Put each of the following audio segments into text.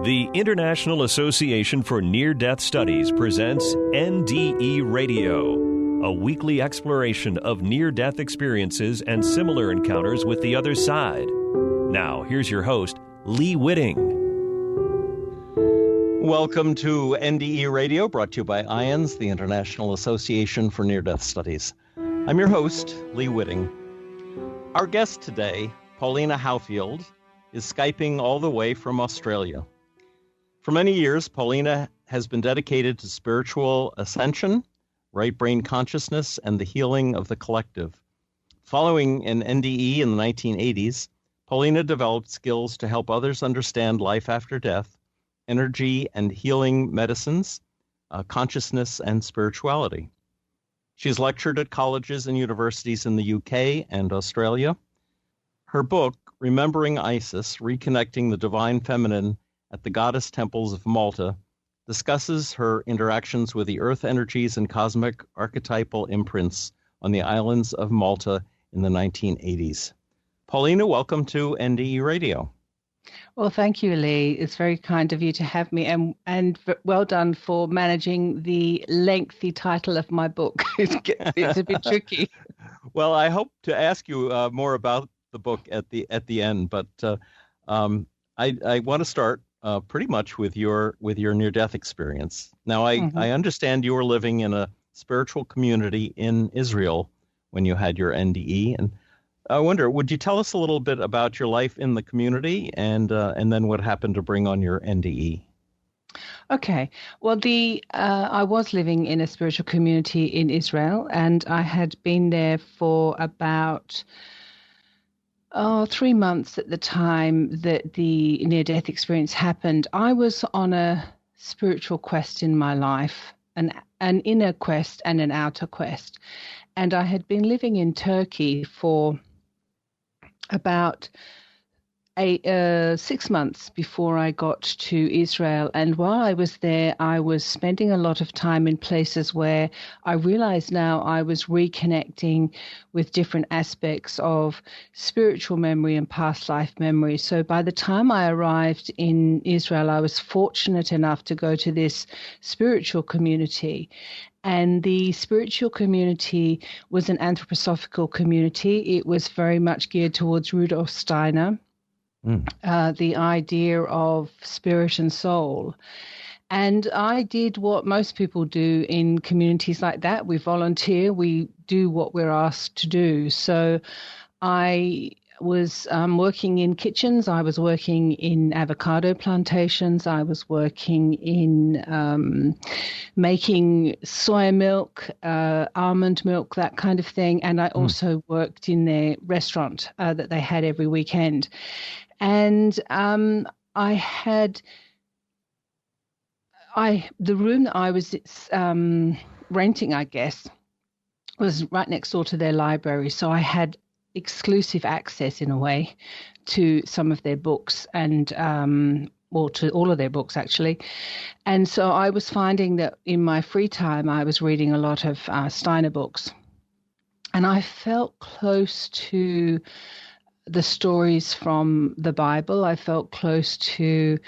The International Association for Near-Death Studies presents NDE Radio, a weekly exploration of near-death experiences and similar encounters with the other side. Now, here's your host, Lee Witting. Welcome to NDE Radio, brought to you by IANDS, the International Association for Near-Death Studies. I'm your host, Lee Witting. Our guest today, Paulina Howfield, is Skyping all the way from Australia. For many years, Paulina has been dedicated to spiritual ascension, right brain consciousness, and the healing of the collective. Following an NDE in the 1980s, Paulina developed skills to help others understand life after death, energy and healing medicines, consciousness, and spirituality. She's lectured at colleges and universities in the UK and Australia. Her book, Remembering Isis, Reconnecting the Divine Feminine at the Goddess Temples of Malta, discusses her interactions with the earth energies and cosmic archetypal imprints on the Islands of Malta in the 1980s. Paulina, welcome to NDE Radio. Well, thank you, Lee. It's very kind of you to have me, and well done for managing the lengthy title of my book. It's a bit tricky. Well, I hope to ask you more about the book at the end, but I want to start pretty much with your near-death experience. Now, I understand you were living in a spiritual community in Israel when you had your NDE, and I wonder, would you tell us a little bit about your life in the community and then what happened to bring on your NDE? Okay. Well, I was living in a spiritual community in Israel, and I had been there for about 3 months at the time that the near-death experience happened. I was on a spiritual quest in my life, an inner quest and an outer quest. And I had been living in Turkey for about 6 months before I got to Israel. And while I was there, I was spending a lot of time in places where I realized now I was reconnecting with different aspects of spiritual memory and past life memory. So by the time I arrived in Israel, I was fortunate enough to go to this spiritual community. And the spiritual community was an anthroposophical community. It was very much geared towards Rudolf Steiner. The idea of spirit and soul. And I did what most people do in communities like that. We volunteer, we do what we're asked to do. So I was working in kitchens, I was working in avocado plantations, I was working in making soy milk, almond milk, that kind of thing. And I also worked in their restaurant that they had every weekend. And the room that I was renting, I guess, was right next door to their library. So I had exclusive access, in a way, to some of their books and to all of their books, actually. And so I was finding that in my free time, I was reading a lot of Steiner books. And I felt close to the stories from the Bible. I felt close to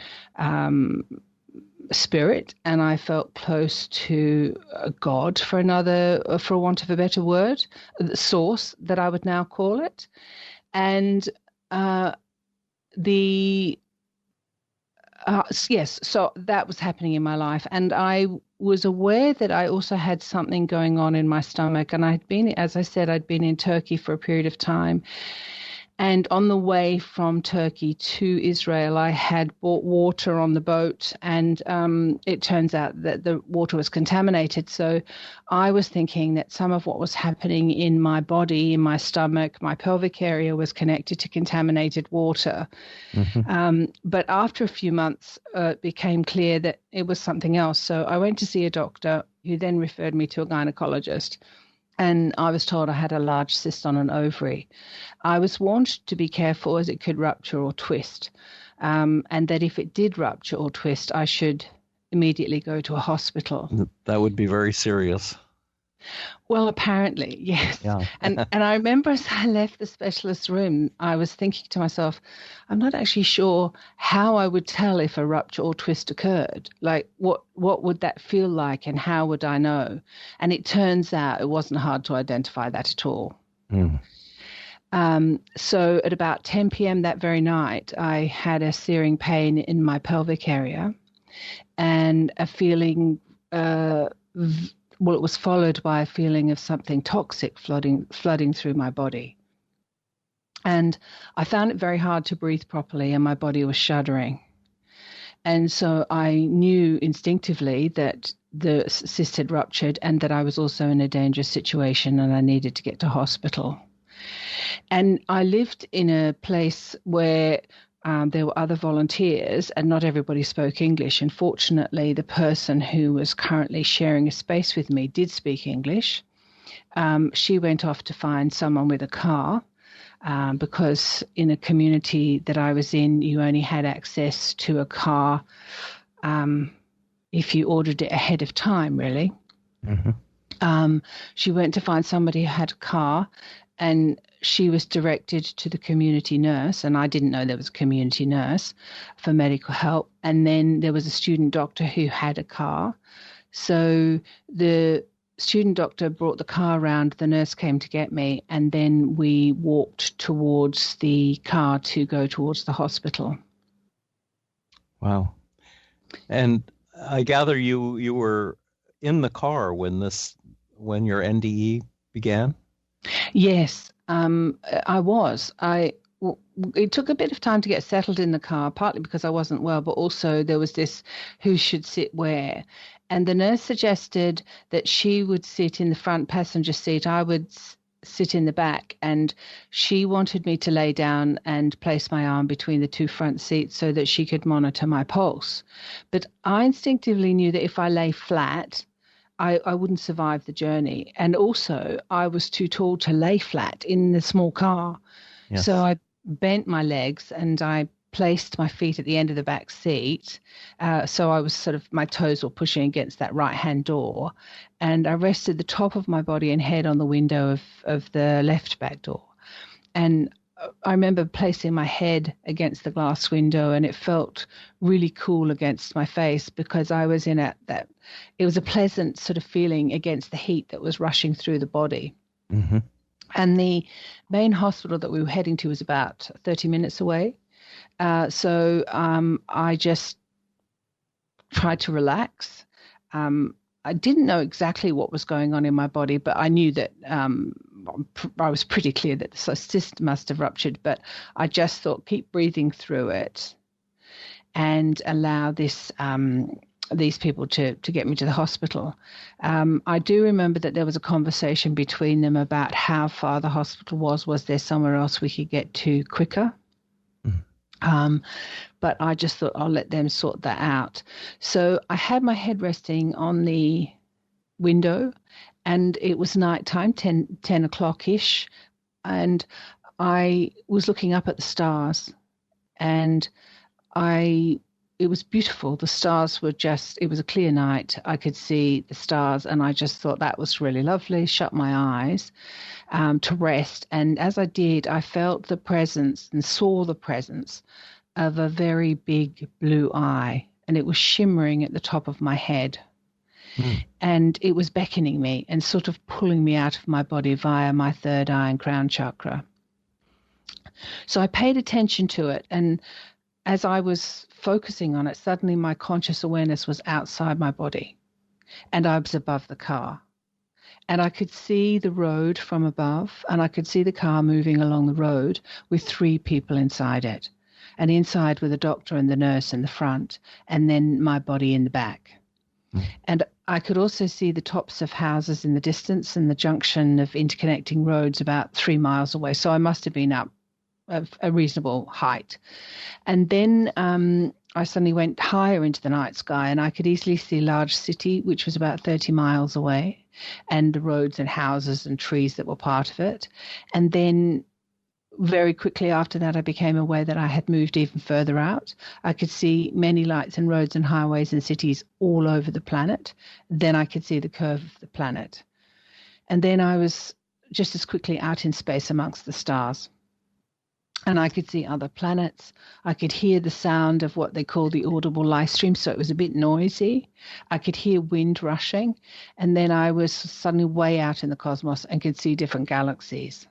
spirit, and I felt close to God, for want of a better word, the source that I would now call it. And so that was happening in my life. And I was aware that I also had something going on in my stomach. And I'd been in Turkey for a period of time. And on the way from Turkey to Israel, I had bought water on the boat, and it turns out that the water was contaminated. So I was thinking that some of what was happening in my body, in my stomach, my pelvic area, was connected to contaminated water. But after a few months, it became clear that it was something else. So I went to see a doctor who then referred me to a gynecologist. And I was told I had a large cyst on an ovary. I was warned to be careful as it could rupture or twist, and that if it did rupture or twist, I should immediately go to a hospital. That would be very serious. Well, apparently, yes. Yeah. And I remember as I left the specialist room, I was thinking to myself, I'm not actually sure how I would tell if a rupture or twist occurred. Like, what would that feel like, and how would I know? And it turns out it wasn't hard to identify that at all. Mm. So at about 10 p.m. that very night, I had a searing pain in my pelvic area and a feeling, well, it was followed by a feeling of something toxic flooding through my body. And I found it very hard to breathe properly, and my body was shuddering. And so I knew instinctively that the cyst had ruptured and that I was also in a dangerous situation and I needed to get to hospital. And I lived in a place where there were other volunteers and not everybody spoke English. And fortunately, the person who was currently sharing a space with me did speak English. She went off to find someone with a car because in a community that I was in, you only had access to a car if you ordered it ahead of time, really. Mm-hmm. She went to find somebody who had a car, and she was directed to the community nurse, and I didn't know there was a community nurse for medical help. And then there was a student doctor who had a car. So the student doctor brought the car around, the nurse came to get me, and then we walked towards the car to go towards the hospital. Wow. And I gather you were in the car when your NDE began? Yes, I was. It took a bit of time to get settled in the car, partly because I wasn't well, but also there was this who should sit where. And the nurse suggested that she would sit in the front passenger seat, I would sit in the back, and she wanted me to lay down and place my arm between the two front seats so that she could monitor my pulse. But I instinctively knew that if I lay flat, I wouldn't survive the journey. And also, I was too tall to lay flat in the small car. Yes. So I bent my legs and I placed my feet at the end of the back seat. So I was my toes were pushing against that right-hand door. And I rested the top of my body and head on the window of the left back door. And I remember placing my head against the glass window, and it felt really cool against my face because I was in it was a pleasant sort of feeling against the heat that was rushing through the body. Mm-hmm. And the main hospital that we were heading to was about 30 minutes away. So I just tried to relax. I didn't know exactly what was going on in my body, but I knew that I was pretty clear that the cyst must have ruptured. But I just thought, keep breathing through it and allow these people to get me to the hospital. I do remember that there was a conversation between them about how far the hospital was. Was there somewhere else we could get to quicker? But I just thought I'll let them sort that out. So I had my head resting on the window, and it was nighttime, 10 o'clock-ish, and I was looking up at the stars, and it was beautiful. The stars were it was a clear night. I could see the stars, and I just thought that was really lovely. Shut my eyes to rest. And as I did, I felt the presence and saw the presence of a very big blue eye, and it was shimmering at the top of my head. Mm. And it was beckoning me and sort of pulling me out of my body via my third eye and crown chakra. So I paid attention to it, and as I was focusing on it, suddenly my conscious awareness was outside my body, and I was above the car. And I could see the road from above, and I could see the car moving along the road with 3 people inside it. And inside were the doctor and the nurse in the front, and then my body in the back. Mm. And I could also see the tops of houses in the distance and the junction of interconnecting roads about 3 miles away. So I must have been up a reasonable height. And then I suddenly went higher into the night sky, and I could easily see a large city, which was about 30 miles away, and the roads and houses and trees that were part of it. And then very quickly after that, I became aware that I had moved even further out. I could see many lights and roads and highways and cities all over the planet. Then I could see the curve of the planet. And then I was just as quickly out in space amongst the stars. And I could see other planets. I could hear the sound of what they call the audible live stream, so it was a bit noisy. I could hear wind rushing. And then I was suddenly way out in the cosmos and could see different galaxies.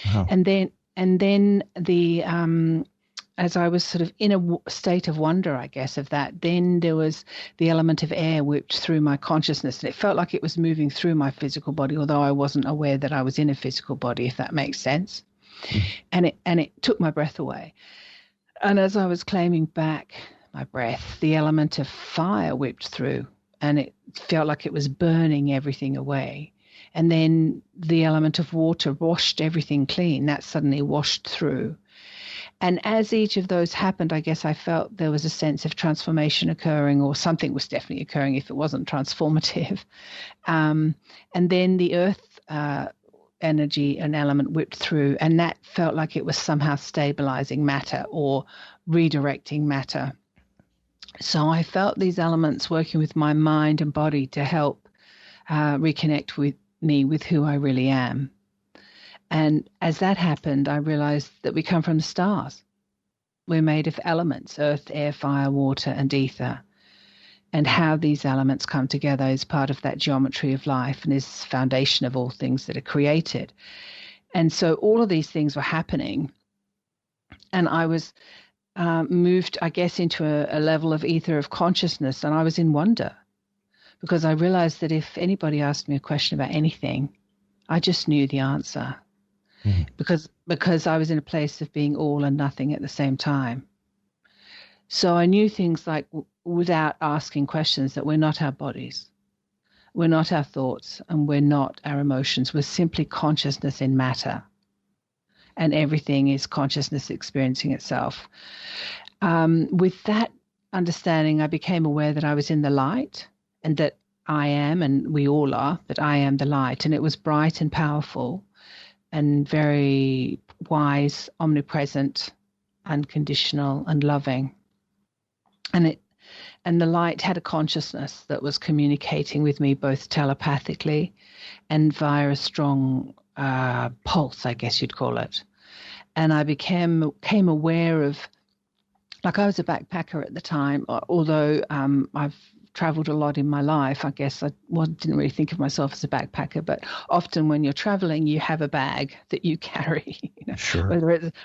Wow. And then the as I was sort of in a state of wonder, I guess, of that, then there was the element of air whipped through my consciousness. And it felt like it was moving through my physical body, although I wasn't aware that I was in a physical body, if that makes sense. And it took my breath away. And as I was claiming back my breath, the element of fire whipped through, and it felt like it was burning everything away. And then the element of water washed everything clean. That suddenly washed through. And as each of those happened, I guess I felt there was a sense of transformation occurring, or something was definitely occurring if it wasn't transformative. And then the earth energy and element whipped through, and that felt like it was somehow stabilizing matter or redirecting matter. So I felt these elements working with my mind and body to help reconnect with me with who I really am. And as that happened, I realized that we come from the stars. We're made of elements: earth, air, fire, water, and ether. And how these elements come together is part of that geometry of life and is foundation of all things that are created. And so all of these things were happening. And I was moved, I guess, into a level of ether of consciousness. And I was in wonder, because I realized that if anybody asked me a question about anything, I just knew the answer. Because I was in a place of being all and nothing at the same time. So I knew things like, without asking questions, that we're not our bodies, we're not our thoughts, and we're not our emotions. We're simply consciousness in matter, and everything is consciousness experiencing itself. With that understanding, I became aware that I was in the light, and that I am, and we all are, that I am the light. And it was bright and powerful and very wise, omnipresent, unconditional, and loving. And the light had a consciousness that was communicating with me both telepathically and via a strong pulse, I guess you'd call it. And I became aware of, like, I was a backpacker at the time, although I've traveled a lot in my life. I guess I didn't really think of myself as a backpacker, but often when you're traveling, you have a bag that you carry, Sure.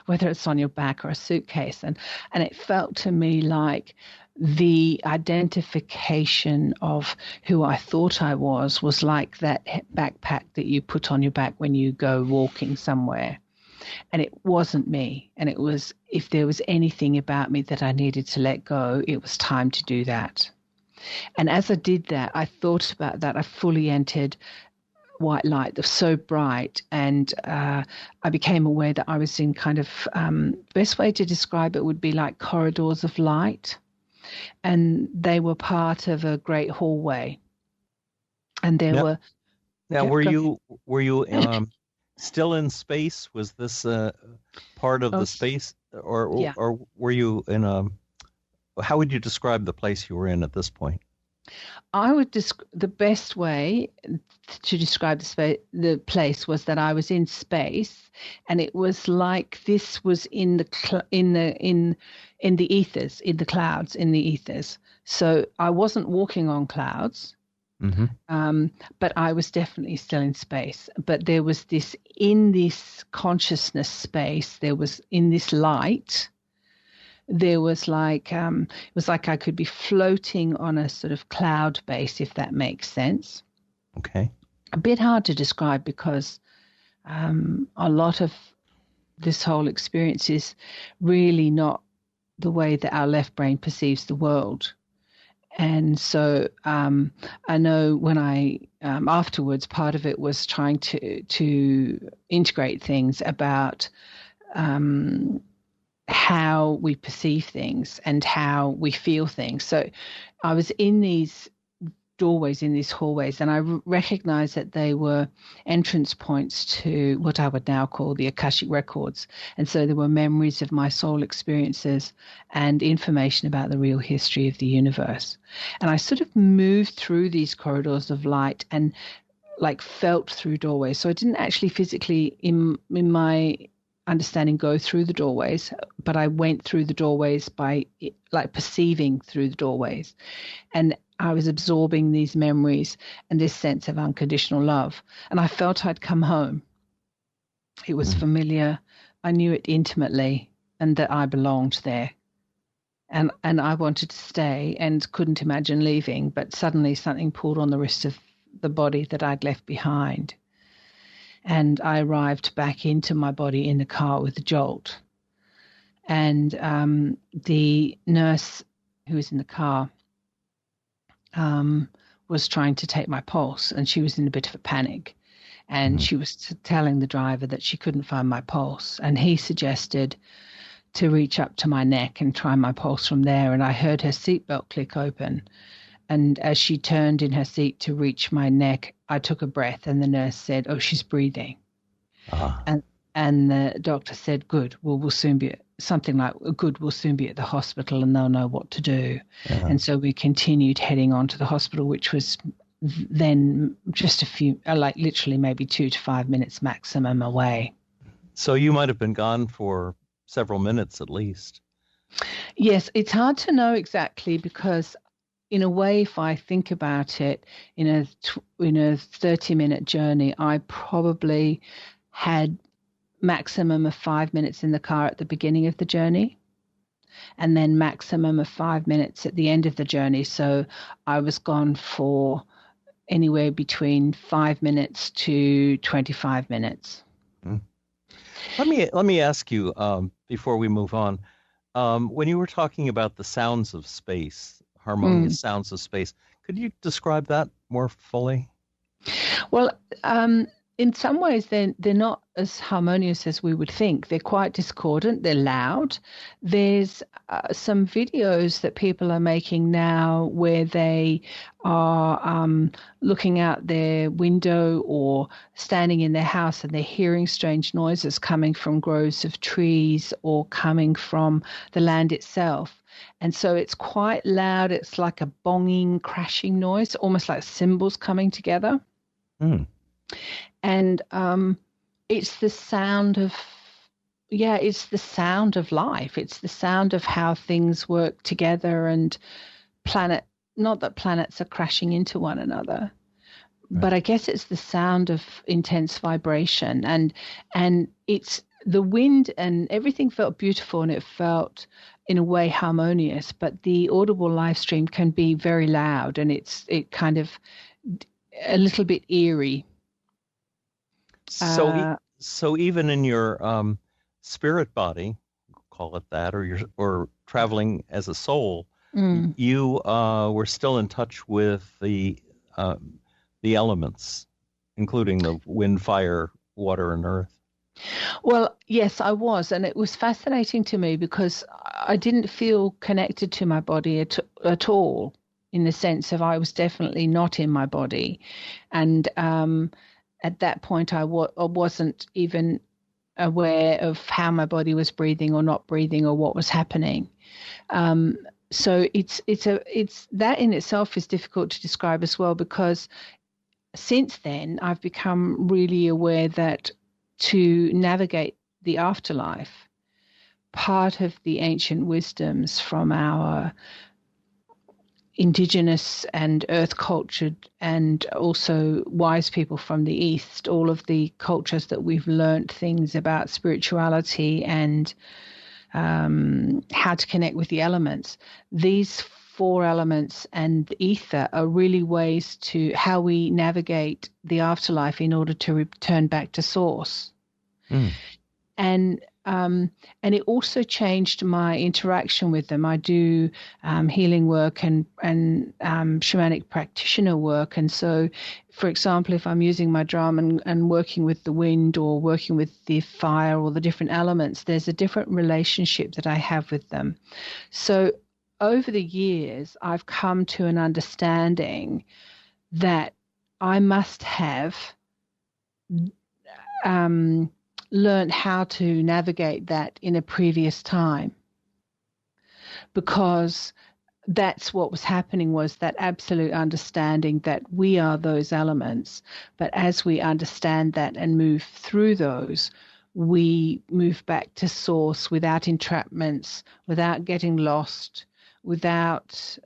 whether it's on your back or a suitcase. And it felt to me like the identification of who I thought I was like that backpack that you put on your back when you go walking somewhere. And it wasn't me. And it was, if there was anything about me that I needed to let go, it was time to do that. And as I did that, I thought about that. I fully entered white light that was so bright, and I became aware that I was in kind of, best way to describe it would be like corridors of light, and they were part of a great hallway. And there were. Now, were you still in space? Was this part of the space, or were you in a? How would you describe the place you were in at this point? I would the best way to describe the place was that I was in space, and it was like this was in the ethers, in the clouds, in the ethers. So I wasn't walking on clouds, but I was definitely still in space. But there was this, in this consciousness space, there was, in this light, there was like, it was like I could be floating on a sort of cloud base, if that makes sense. Okay. A bit hard to describe because a lot of this whole experience is really not the way that our left brain perceives the world. And so I know when I, afterwards, part of it was trying to integrate things about how we perceive things and how we feel things. So I was in these doorways, in these hallways, and I recognized that they were entrance points to what I would now call the Akashic records. And so there were memories of my soul experiences and information about the real history of the universe. And I sort of moved through these corridors of light, and like felt through doorways. So I didn't actually physically, in my understanding, go through the doorways, but I went through the doorways by like perceiving through the doorways. And I was absorbing these memories and this sense of unconditional love. And I felt I'd come home. It was familiar. I knew it intimately, and that I belonged there. And I wanted to stay and couldn't imagine leaving, but suddenly something pulled on the wrist of the body that I'd left behind. And I arrived back into my body in the car with a jolt. And the nurse who was in the car was trying to take my pulse, and she was in a bit of a panic. And she was telling the driver that she couldn't find my pulse. And he suggested to reach up to my neck and try my pulse from there. And I heard her seatbelt click open. And as she turned in her seat to reach my neck, I took a breath, and the nurse said, "Oh, she's breathing." And the doctor said, "Good. Well, we'll soon be something like good. We'll soon be at the hospital, and they'll know what to do." And so we continued heading on to the hospital, which was then just a few, like literally maybe 2 to 5 minutes maximum away. So you might have been gone for several minutes at least. Yes, it's hard to know exactly, because in a way, if I think about it, in a 30-minute journey, I probably had maximum of 5 minutes in the car at the beginning of the journey, and then maximum of 5 minutes at the end of the journey. So I was gone for anywhere between 5 minutes to 25 minutes. Let me ask you before we move on. When you were talking about the sounds of space, harmonious sounds of space, could you describe that more fully? Well, in some ways, they're not as harmonious as we would think. They're quite discordant. They're loud. There's some videos that people are making now where they are looking out their window or standing in their house, and they're hearing strange noises coming from groves of trees or coming from the land itself. And so it's quite loud. It's like a bonging, crashing noise, almost like cymbals coming together. And it's the sound of, it's the sound of life. It's the sound of how things work together, and not that planets are crashing into one another, but I guess it's the sound of intense vibration. And it's the wind, and everything felt beautiful, and it felt in a way harmonious, but the audible live stream can be very loud, and it kind of a little bit eerie. So even in your spirit body, call it that, or traveling as a soul, you were still in touch with the elements, including the wind, fire, water, and earth. Well, yes, I was, and it was fascinating to me because I didn't feel connected to my body at all, in the sense of I was definitely not in my body, and at that point, I wasn't even aware of how my body was breathing or not breathing or what was happening. So it's that in itself is difficult to describe as well, because since then I've become really aware that to navigate the afterlife, part of the ancient wisdoms from our indigenous and earth cultured and also wise people from the East, all of the cultures that we've learnt things about spirituality and how to connect with the elements. These 4 elements and the ether are really ways to how we navigate the afterlife in order to return back to source. And it also changed my interaction with them. I do healing work and shamanic practitioner work. And so, for example, if I'm using my drum and working with the wind or working with the fire or the different elements, there's a different relationship that I have with them. So over the years, I've come to an understanding that I must have learned how to navigate that in a previous time, because that's what was happening, was that absolute understanding that we are those elements. But as we understand that and move through those, we move back to source without entrapments, without getting lost, without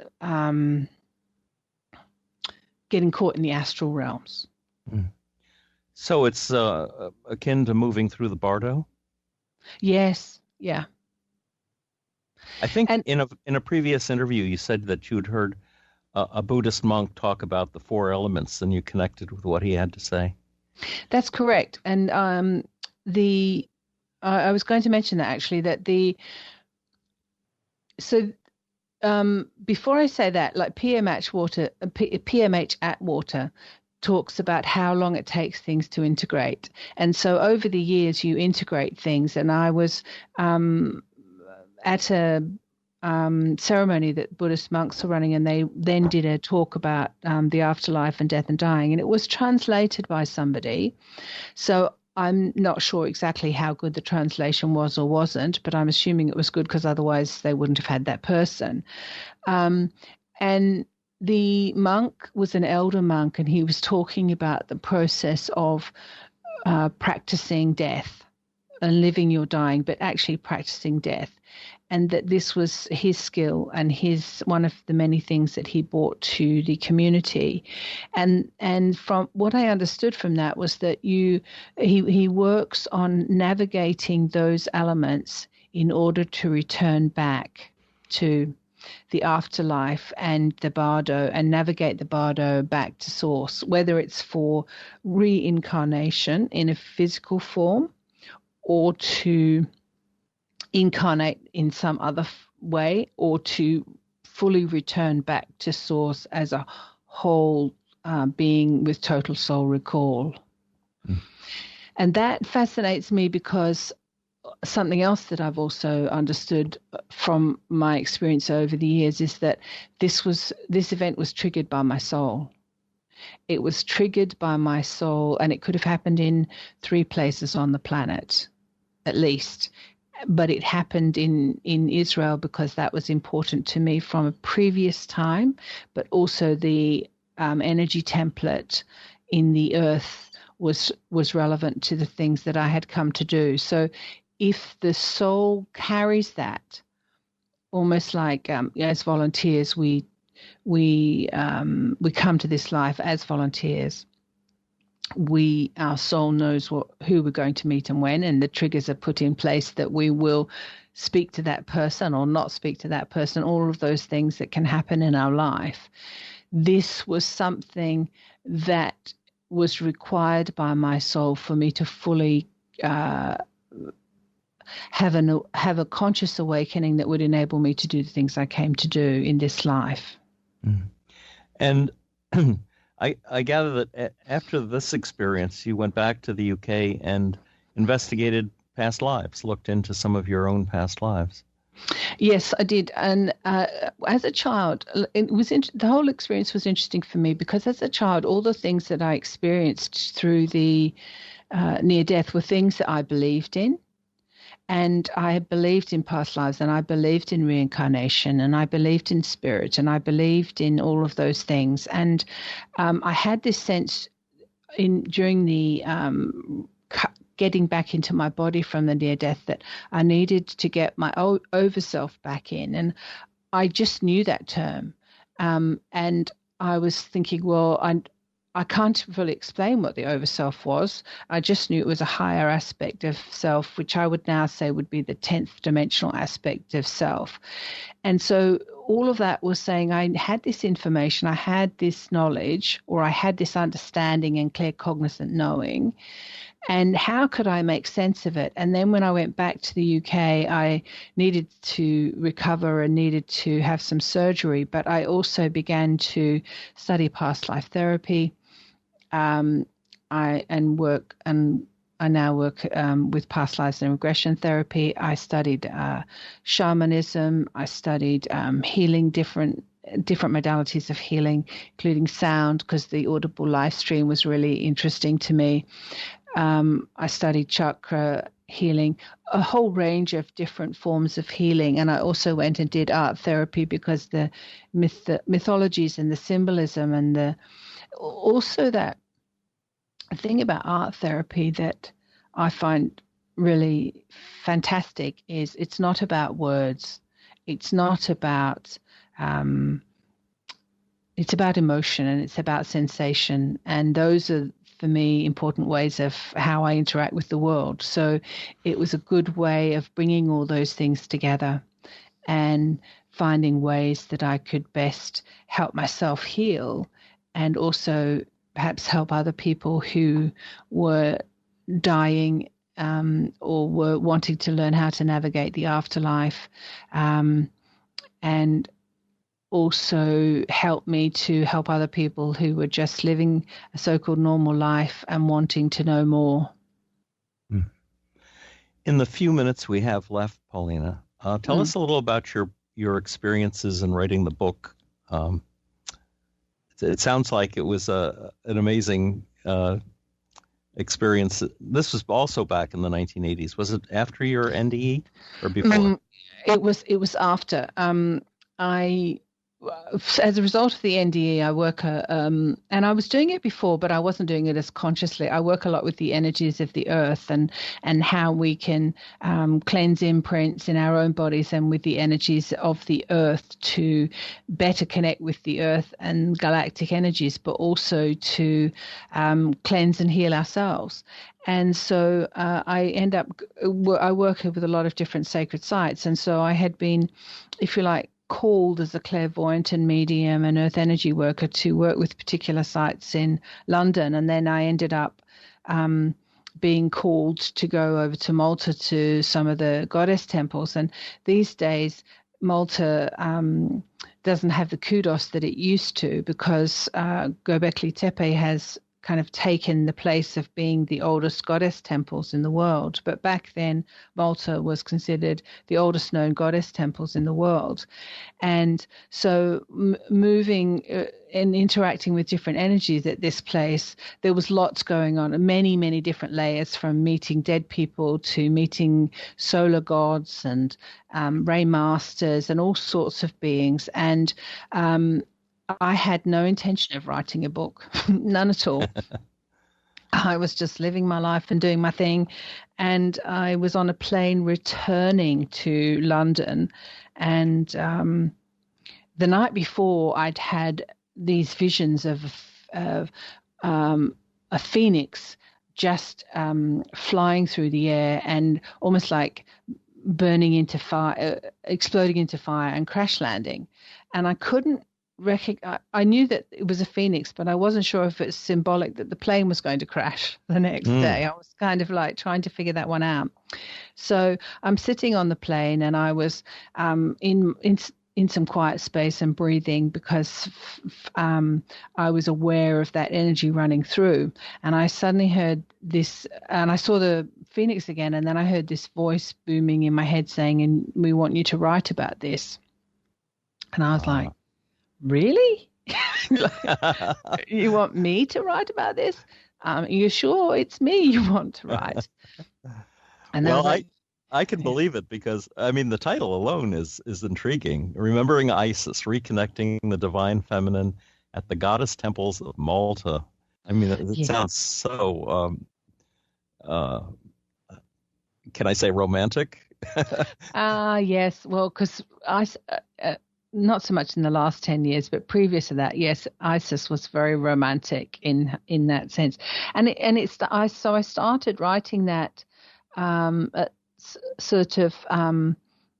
getting caught in the astral realms. So it's akin to moving through the bardo? Yes, yeah. I think in a previous interview you said that you'd heard a Buddhist monk talk about the four elements, and you connected with what he had to say. That's correct. And I was going to mention that actually, that before I say that, like PMH at water talks about how long it takes things to integrate. And so over the years you integrate things. And I was at a ceremony that Buddhist monks were running, and they then did a talk about the afterlife and death and dying, and it was translated by somebody. So I'm not sure exactly how good the translation was or wasn't, but I'm assuming it was good, because otherwise they wouldn't have had that person. And the monk was an elder monk, and he was talking about the process of practicing death and living your dying, but actually practicing death. And that this was his skill and one of the many things that he brought to the community. And from what I understood from that was that he works on navigating those elements in order to return back to the afterlife and the bardo, and navigate the bardo back to source, whether it's for reincarnation in a physical form or to incarnate in some other way, or to fully return back to source as a whole being with total soul recall. And that fascinates me, because something else that I've also understood from my experience over the years is that this event was triggered by my soul. It was triggered by my soul, and it could have happened in 3 places on the planet, at least. But it happened in Israel because that was important to me from a previous time, but also the energy template in the earth was relevant to the things that I had come to do. So if the soul carries that, almost like as volunteers, we come to this life as volunteers. Our soul knows who we're going to meet and when, and the triggers are put in place that we will speak to that person or not speak to that person, all of those things that can happen in our life. This was something that was required by my soul for me to fully have a conscious awakening that would enable me to do the things I came to do in this life. And I gather that after this experience, you went back to the UK and investigated past lives, looked into some of your own past lives. Yes, I did. And as a child, the whole experience was interesting for me, because as a child, all the things that I experienced through the near-death were things that I believed in. And I believed in past lives, and I believed in reincarnation, and I believed in spirit, and I believed in all of those things. And I had this sense during the getting back into my body from the near death that I needed to get my overself back in. And I just knew that term. And I was thinking, well, I can't really explain what the overself was. I just knew it was a higher aspect of self, which I would now say would be the 10th dimensional aspect of self. And so all of that was saying I had this information, I had this knowledge, or I had this understanding and clear cognizant knowing. And how could I make sense of it? And then when I went back to the UK, I needed to recover and needed to have some surgery, but I also began to study past life therapy. I now work with past lives and regression therapy. I studied shamanism. I studied healing, different modalities of healing, including sound, because the audible live stream was really interesting to me. I studied chakra healing, a whole range of different forms of healing. And I also went and did art therapy because the mythologies and the symbolism and also that thing about art therapy that I find really fantastic is it's not about words. It's not about, it's about emotion and it's about sensation. And those are, for me, important ways of how I interact with the world. So it was a good way of bringing all those things together and finding ways that I could best help myself heal and also perhaps help other people who were dying or were wanting to learn how to navigate the afterlife, and also help me to help other people who were just living a so-called normal life and wanting to know more. In the few minutes we have left, Paulina, tell us a little about your experiences in writing the book. It sounds like it was an amazing experience. This was also back in the 1980s. Was it after your NDE or before? It was after. As a result of the NDE, I work, and I was doing it before, but I wasn't doing it as consciously. I work a lot with the energies of the earth and how we can cleanse imprints in our own bodies and with the energies of the earth to better connect with the earth and galactic energies, but also to cleanse and heal ourselves. And so I work with a lot of different sacred sites. And so I had been, if you like, called as a clairvoyant and medium and earth energy worker to work with particular sites in London. And then I ended up being called to go over to Malta to some of the goddess temples. And these days, Malta doesn't have the kudos that it used to because Göbekli Tepe has kind of taken the place of being the oldest goddess temples in the world. But back then, Malta was considered the oldest known goddess temples in the world. And so moving and interacting with different energies at this place, there was lots going on, many, many different layers, from meeting dead people to meeting solar gods and ray masters and all sorts of beings. And I had no intention of writing a book, none at all. I was just living my life and doing my thing. And I was on a plane returning to London. And the night before, I'd had these visions of a phoenix just flying through the air and almost like burning into fire, exploding into fire and crash landing. And I couldn't I knew that it was a phoenix, but I wasn't sure if it's symbolic that the plane was going to crash the next day. I was kind of like trying to figure that one out. So I'm sitting on the plane and I was in some quiet space and breathing because I was aware of that energy running through. And I suddenly heard this, and I saw the phoenix again, and then I heard this voice booming in my head saying, "And we want you to write about this." And I was like, really? You want me to write about this? Are you sure it's me you want to write? And well, I can believe it because, I mean, the title alone is intriguing. Remembering Isis, Reconnecting the Divine Feminine at the Goddess Temples of Malta. I mean, it sounds so, can I say romantic? Yes. Well, because not so much in the last 10 years, but previous to that, yes, Isis was very romantic in that sense. So I started writing that sort of,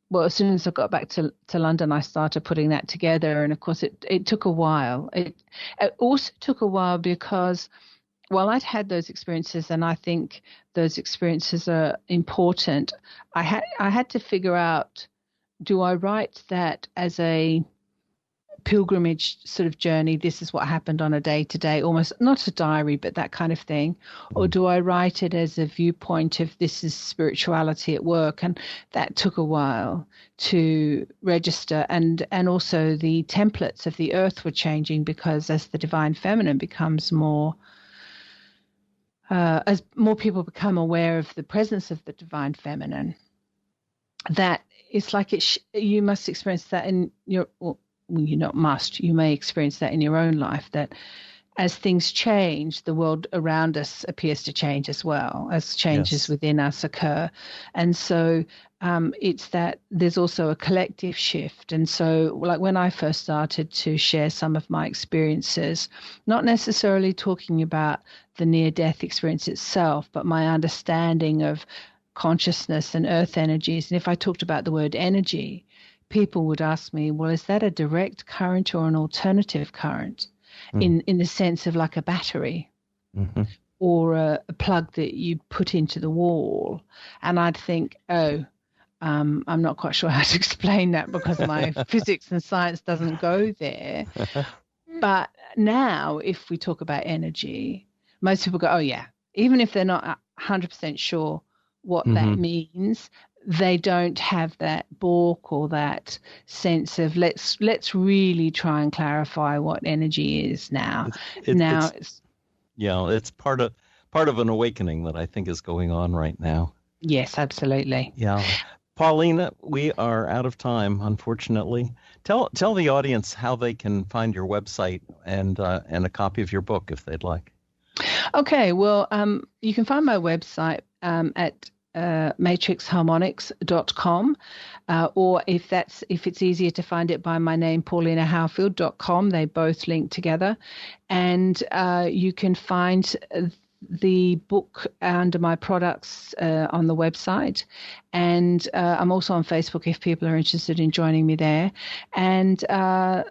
well, as soon as I got back to London, I started putting that together. And of course, it took a while. It also took a while because, well, I'd had those experiences, and I think those experiences are important. I had to figure out, do I write that as a pilgrimage sort of journey? This is what happened on a day-to-day, almost not a diary, but that kind of thing. Or do I write it as a viewpoint of this is spirituality at work? And that took a while to register. And also the templates of the earth were changing because as the divine feminine becomes more as more people become aware of the presence of the divine feminine, that it's like you must experience that in your, well, you not must, you may experience that in your own life, that as things change, the world around us appears to change as well, as changes within us occur. And so it's that there's also a collective shift. And so like when I first started to share some of my experiences, not necessarily talking about the near-death experience itself, but my understanding of consciousness and earth energies. And if I talked about the word energy, people would ask me, well, is that a direct current or an alternative current? In the sense of like a battery or a plug that you put into the wall. And I'd think, I'm not quite sure how to explain that because my physics and science doesn't go there. But now if we talk about energy, most people go, oh yeah, even if they're not 100% sure what that means, they don't have that balk or that sense of let's really try and clarify what energy is now. It's part of an awakening that I think is going on right now. Yes, absolutely. Yeah. Paulina, we are out of time, unfortunately. Tell the audience how they can find your website and a copy of your book if they'd like. Okay, well, you can find my website at matrixharmonics.com, or if it's easier to find it by my name, paulinahowfield.com. They both link together, and you can find the book under my products on the website, and I'm also on Facebook if people are interested in joining me there. And I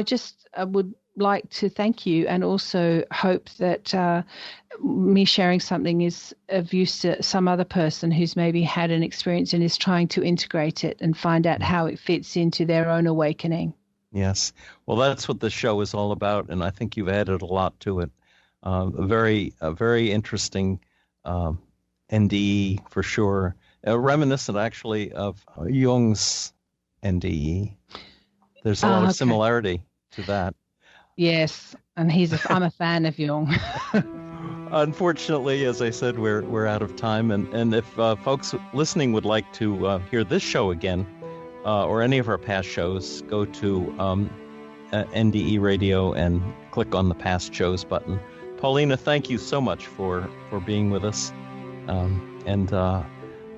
just would like to thank you and also hope that me sharing something is of use to some other person who's maybe had an experience and is trying to integrate it and find out how it fits into their own awakening. Yes. Well, that's what the show is all about, and I think you've added a lot to it. A very interesting NDE for sure, reminiscent actually of Jung's NDE. There's a lot of similarity to that. Yes, and I'm a fan of Jung. Unfortunately, as I said, we're out of time, and if folks listening would like to hear this show again, or any of our past shows, go to NDE Radio and click on the past shows button. Paulina, thank you so much for being with us, and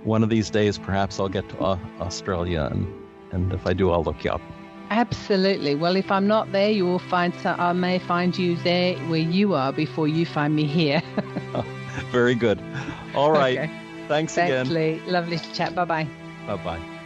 one of these days perhaps I'll get to Australia, and if I do, I'll look you up. Absolutely. Well, if I'm not there, you will I may find you there where you are before you find me here. Very good. All right. Okay. Thanks again. Thanks, Lee. Lovely to chat. Bye-bye. Bye-bye.